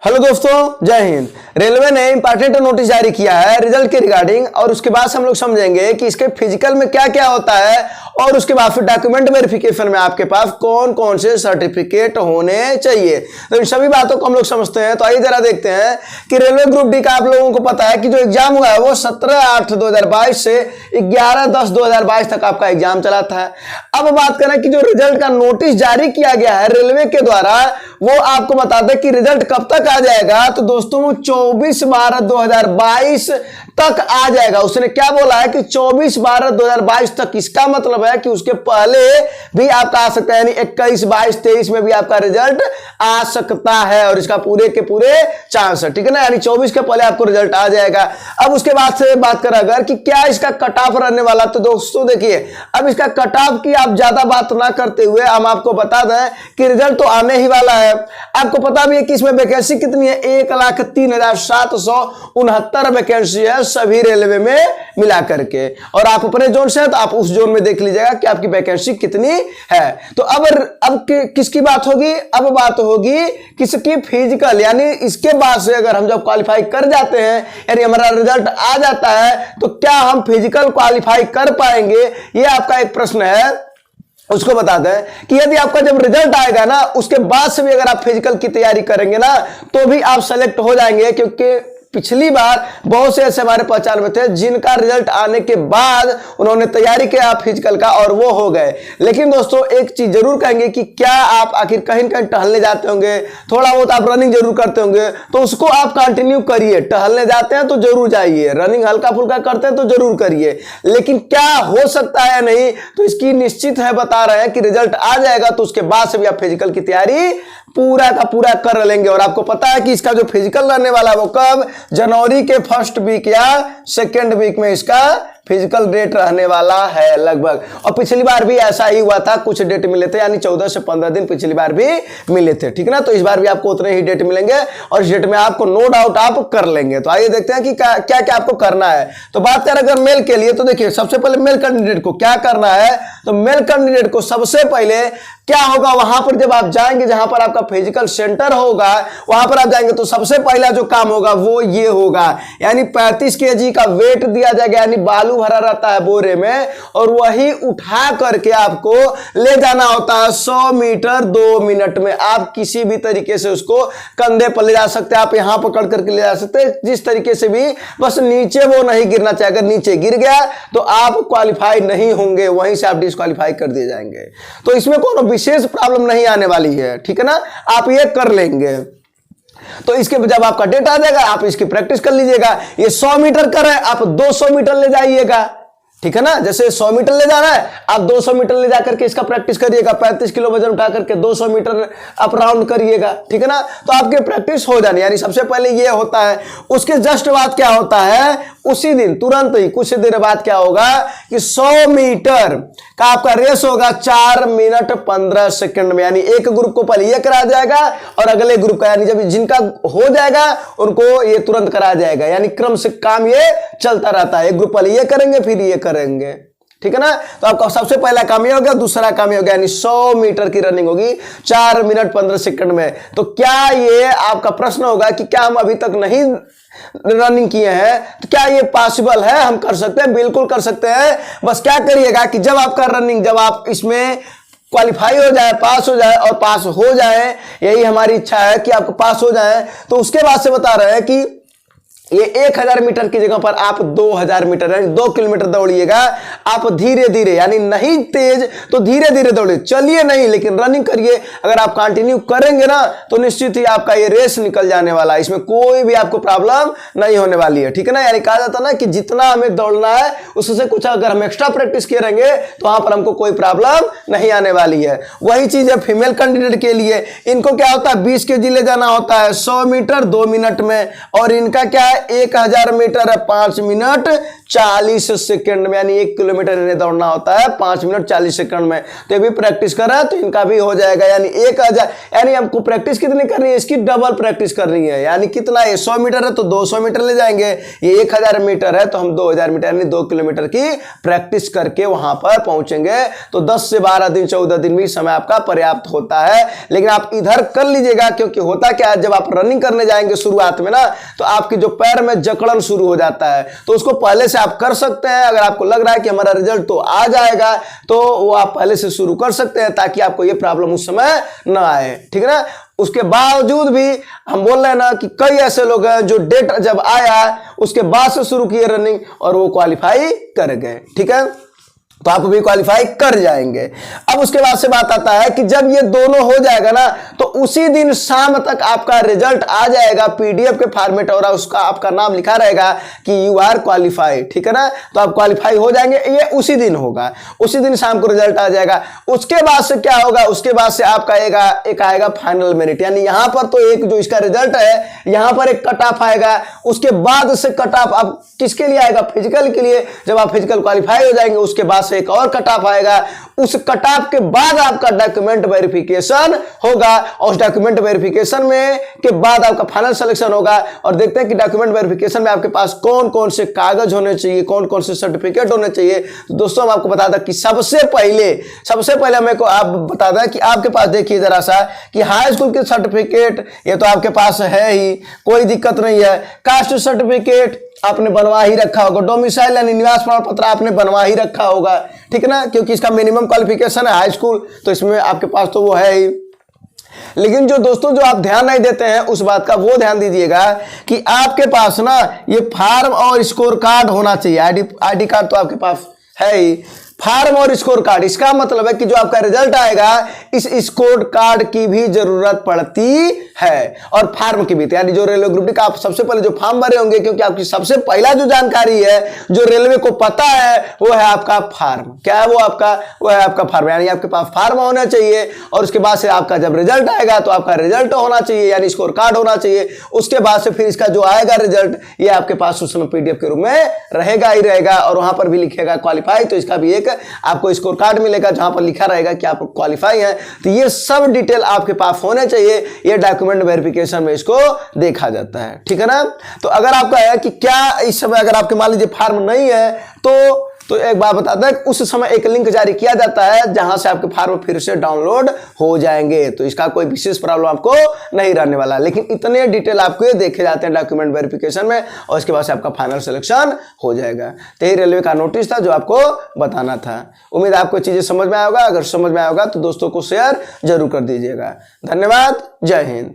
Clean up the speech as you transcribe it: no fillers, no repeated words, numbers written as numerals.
Hello दोस्तों, जय Hind. Railway ने इंपॉर्टेंट नोटिस जारी किया है रिजल्ट के रिगार्डिंग, और उसके बाद हम लोग समझेंगे कि इसके फिजिकल में क्या क्या होता है, और उसके बाद फिर डॉक्यूमेंट वेरिफिकेशन में आपके पास कौन कौन से सर्टिफिकेट होने चाहिए। तो इन सभी बातों को हम लोग समझते हैं। तो आइए जरा देखते हैं कि रेलवे ग्रुप डी का आप लोगों को पता है कि जो एग्जाम हुआ है वो 17/8/2022 से 11/10/2022 तक आपका एग्जाम चला था। अब बात करें कि जो रिजल्ट का नोटिस जारी किया गया है रेलवे के द्वारा, वो आपको बता दें कि रिजल्ट कब तक आ जाएगा। तो दोस्तों वो 24/12/2022 तक आ जाएगा। उसने क्या बोला है कि 24/12/2022 तक। इसका मतलब है कि उसके पहले भी आपका आ सकता है, यानी 21, 22, 23 में भी आपका रिजल्ट आ सकता है, और इसका पूरे के पूरे चांस है, ठीक है ना। यानी 24 के पहले आपको रिजल्ट आ जाएगा। अब उसके बाद से बात करें अगर कि क्या इसका कट ऑफ रहने वाला, तो दोस्तों देखिए, अब इसका कट ऑफ की आप ज्यादा बात ना करते हुए हम आपको बता दें कि रिजल्ट तो आने ही वाला है। आपको पता भी है कि इसमें वैकेंसी कितनी है, 1,03,769 वैकेंसी है सभी रेलवे में मिला करके। और आप अपने जोन से हैं तो आप उस जोन में देख लीजिएगा कि आपकी वैकेंसी कितनी है। तो अब किसकी बात होगी, अब बात होगी किसकी, फिजिकल। यानी इसके बाद से अगर हम जब क्वालिफाई कर जाते हैं, यानी हमारा रिजल्ट आ जाता है, तो क्या हम फिजिकल क्वालिफाई कर पाएंगे, ये आपका एक प्रश्न है। उसको बता दें कि यदि आपका जब रिजल्ट आएगा ना, उसके बाद से भी अगर आप फिजिकल की तैयारी करेंगे ना, तो भी आप सेलेक्ट हो जाएंगे। क्योंकि पिछली बार बहुत से ऐसे हमारे पहचान में थे जिनका रिजल्ट आने के बाद उन्होंने तैयारी किया फिजिकल का और वो हो गए। लेकिन दोस्तों एक चीज जरूर कहेंगे कि क्या आप आखिर कहीं न कहीं टहलने जाते होंगे, थोड़ा बहुत आप रनिंग जरूर करते होंगे, तो उसको आप कंटिन्यू करिए। टहलने जाते हैं तो जरूर जाइए, रनिंग हल्का फुल्का करते हैं तो जरूर करिए। लेकिन क्या हो सकता है नहीं, तो इसकी निश्चित है बता रहे हैं कि रिजल्ट आ जाएगा तो उसके बाद से भी आप फिजिकल की तैयारी पूरा का पूरा कर लेंगे। और आपको पता है कि इसका जो फिजिकल रहने वाला है वो कब, जनवरी के फर्स्ट वीक या सेकेंड वीक में इसका फिजिकल डेट रहने वाला है लगभग। और पिछली बार भी ऐसा ही हुआ था, कुछ डेट मिले थे, यानी 14 से 15 दिन पिछली बार भी मिले थे, ठीक ना। तो इस बार भी आपको उतने ही डेट मिलेंगे और इस डेट में आपको नो डाउट आप कर लेंगे। तो आइए देखते हैं कि क्या क्या आपको करना है। तो बात करें अगर मेल के लिए, तो देखिए सबसे पहले मेल कैंडिडेट को क्या करना है। तो मेल कैंडिडेट को सबसे पहले क्या होगा, वहां पर जब आप जाएंगे जहां पर आपका फिजिकल सेंटर होगा, वहां पर आप जाएंगे तो सबसे पहला जो काम होगा वो ये होगा, यानी 35 kg का वेट दिया जाएगा, यानी बालू भरा रहता है बोरे में, और वही उठा करके आपको ले जाना होता है 100 मीटर 2 मिनट में। आप किसी भी तरीके से उसको कंधे पर ले जा सकते हैं, आप यहां पकड़ करके ले जा सकते हैं, जिस तरीके से भी, बस नीचे वो नहीं गिरना चाहिए। अगर नीचे गिर गया तो आप क्वालिफाई नहीं होंगे, वहीं से आप डिस्क्वालीफाई कर दिए जाएंगे। तो इसमें कोनो विशेष प्रॉब्लम नहीं आने वाली है, ठीक है ना, आप ये कर लेंगे। तो इसके जब आपका डेट आ जाएगा आप इसकी प्रैक्टिस कर लीजिएगा। ये 100 मीटर कर रहे हैं, आप 200 मीटर ले जाइएगा, ठीक है ना। जैसे 100 मीटर ले जाना है, आप 200 मीटर ले जाकर के इसका प्रैक्टिस करिएगा। 35 किलो वजन उठा करके 200 मीटर आप राउंड करिएगा, ठीक है ना। तो आपकी प्रैक्टिस हो जानी, यानी सबसे पहले ये होता है। उसके जस्ट बाद क्या होता है, उसी दिन तुरंत ही कुछ देर बाद क्या होगा कि 100 मीटर का आपका रेस होगा 4 मिनट 15 सेकंड में। यानी एक ग्रुप को पहले ये करा जाएगा और अगले ग्रुप का, यानी जब जिनका हो जाएगा उनको ये तुरंत करा जाएगा। यानी क्रम से काम ये चलता रहता है, एक ग्रुप पहले ये करेंगे फिर ये करेंगे, ठीक है ना। तो आपका सबसे पहला काम ये हो गया, दूसरा काम ये हो गया, यानी 100 मीटर की रनिंग होगी 4 मिनट 15 सेकंड में। तो क्या ये आपका प्रश्न होगा कि क्या हम अभी तक नहीं रनिंग किए हैं, तो क्या ये पॉसिबल है, हम कर सकते हैं? बिल्कुल कर सकते हैं। बस क्या करिएगा कि जब आपका रनिंग, जब आप इसमें क्वालिफाई हो जाए, पास हो जाए, और पास हो जाए, यही हमारी इच्छा है कि आपको पास हो जाए, तो उसके बाद से बता रहे हैं कि ये 1000 मीटर की जगह पर आप 2000 मीटर यानी 2 किलोमीटर दौड़िएगा। आप धीरे धीरे, यानी नहीं तेज तो धीरे धीरे दौड़िए, चलिए नहीं, लेकिन रनिंग करिए। अगर आप कंटिन्यू करेंगे ना तो निश्चित ही आपका ये रेस निकल जाने वाला है, इसमें कोई भी आपको प्रॉब्लम नहीं होने वाली है, ठीक है ना। यानी कहा जाता है ना कि जितना हमें दौड़ना है उससे कुछ अगर हम एक्स्ट्रा प्रैक्टिस किए रहेंगे तो वहां पर हमको कोई प्रॉब्लम नहीं आने वाली है। वही चीज है फीमेल कैंडिडेट के लिए। इनको क्या होता है, 20 kg ले जाना होता है 100 मीटर 2 मिनट में, और इनका क्या है 1000 मीटर है 5 मिनट 40 सेकंड में, यानी 1 किलोमीटर इन्हें दौड़ना होता है 5 मिनट 40 सेकंड में। तो ये भी प्रैक्टिस कर रहा है तो इनका भी हो जाएगा, यानी 1000, यानी हमको प्रैक्टिस कितनी कर रही है, इसकी डबल प्रैक्टिस कर रही है। यानी कितना है, 100 मीटर है तो 200 मीटर ले जाएंगे, ये 1000 मीटर है तो हम 2000 मीटर यानी 2 किलोमीटर की प्रैक्टिस करके वहां पर पहुंचेंगे। तो 10 से 12 दिन 14 दिन में समय आपका पर्याप्त होता है। लेकिन आप इधर कर लीजिएगा, क्योंकि होता क्या है, जब आप रनिंग करने जाएंगे शुरुआत में ना, तो आपके जो पैर में जकड़न शुरू हो जाता है, तो उसको पहले से आप कर सकते हैं। अगर आपको लग रहा है कि हमारा रिजल्ट तो आ जाएगा, तो वो आप पहले से शुरू कर सकते हैं, ताकि आपको ये प्रॉब्लम उस समय ना आए, ठीक है ना। उसके बावजूद भी हम बोल रहे हैं ना कि कई ऐसे लोग हैं जो डेट जब आया उसके बाद से शुरू किए रनिंग और वो क्वालिफाई कर गए, ठीक है। तो आप भी क्वालिफाई कर जाएंगे। अब उसके बाद से बात आता है कि जब ये दोनों हो जाएगा ना, तो उसी दिन शाम तक आपका रिजल्ट आ जाएगा पीडीएफ के फॉर्मेट, और उसका आपका नाम लिखा रहेगा कि यू आर क्वालिफाइड, ठीक है ना। तो आप क्वालिफाई हो जाएंगे, ये उसी दिन होगा, उसी दिन शाम को रिजल्ट आ जाएगा। उसके बाद से क्या होगा, उसके बाद से आपका एक आएगा फाइनल मेरिट, यानी यहां पर तो एक जो इसका रिजल्ट है, यहां पर एक कट ऑफ आएगा। उसके बाद से कट ऑफ अब किसके लिए आएगा, फिजिकल के लिए। जब आप फिजिकल क्वालिफाई हो जाएंगे, उसके बाद से एक और कट ऑफ आएगा। उस कट ऑफ के बाद आपका डॉक्यूमेंट वेरिफिकेशन होगा, और उस डॉक्यूमेंट वेरिफिकेशन में के बाद आपका फाइनल सिलेक्शन होगा। और देखते हैं कि डॉक्यूमेंट वेरिफिकेशन में आपके पास कौन कौन से कागज होने चाहिए, कौन कौन से सर्टिफिकेट होने चाहिए। तो दोस्तों हम आपको बता दें कि सबसे पहले मेरे को आप बता दें कि आपके पास देखिए जरा सा कि हाई स्कूल के सर्टिफिकेट ये तो आपके पास है ही, कोई दिक्कत नहीं है। कास्ट सर्टिफिकेट आपने बनवा ही रखा होगा, डोमिसाइल यानी निवास प्रमाण पत्र आपने बनवा ही रखा होगा, ठीक है ना, क्योंकि इसका मिनिमम क्वालिफिकेशन है हाई स्कूल, तो इसमें आपके पास तो वो है ही। लेकिन जो दोस्तों जो आप ध्यान नहीं देते हैं उस बात का, वो ध्यान दीजिएगा कि आपके पास ना ये फार्म और स्कोर कार्ड होना चाहिए। आईडी कार्ड तो आपके पास है ही, फार्म और स्कोर कार्ड, इसका मतलब है कि जो आपका रिजल्ट आएगा इस स्कोर कार्ड की भी जरूरत पड़ती है, और फार्म की भी। यानी जो रेलवे ग्रुप डी का आप सबसे पहले जो फॉर्म भरे होंगे, क्योंकि आपकी सबसे पहला जो जानकारी है जो रेलवे को पता है वो है आपका फार्म। क्या है वो है आपका फार्म, यानी आपके पास फार्म होना चाहिए। और उसके बाद से आपका जब रिजल्ट आएगा तो आपका रिजल्ट होना चाहिए, यानी स्कोर कार्ड होना चाहिए। उसके बाद से फिर इसका जो आएगा रिजल्ट, ये आपके पास उस समय पीडीएफ के रूप में रहेगा ही रहेगा, और वहां पर भी लिखेगा क्वालिफाई, तो इसका भी एक आपको स्कोर कार्ड मिलेगा जहां पर लिखा रहेगा कि आप क्वालिफाई हैं। तो ये सब डिटेल आपके पास होने चाहिए, ये डॉक्यूमेंट वेरिफिकेशन में इसको देखा जाता है, ठीक है ना। तो अगर आपका है कि क्या इस समय अगर आपके मान लीजिए फार्म नहीं है, तो एक बात बता दें, उस समय एक लिंक जारी किया जाता है जहां से आपके फार्म फिर से डाउनलोड हो जाएंगे। तो इसका कोई विशेष प्रॉब्लम आपको नहीं रहने वाला, लेकिन इतने डिटेल आपको ये देखे जाते हैं डॉक्यूमेंट वेरिफिकेशन में, और इसके बाद से आपका फाइनल सिलेक्शन हो जाएगा। तो यही रेलवे का नोटिस था जो आपको बताना था। उम्मीद है आपको चीजें समझ में आएगा। अगर समझ में आएगा तो दोस्तों को शेयर जरूर कर दीजिएगा। धन्यवाद, जय हिंद।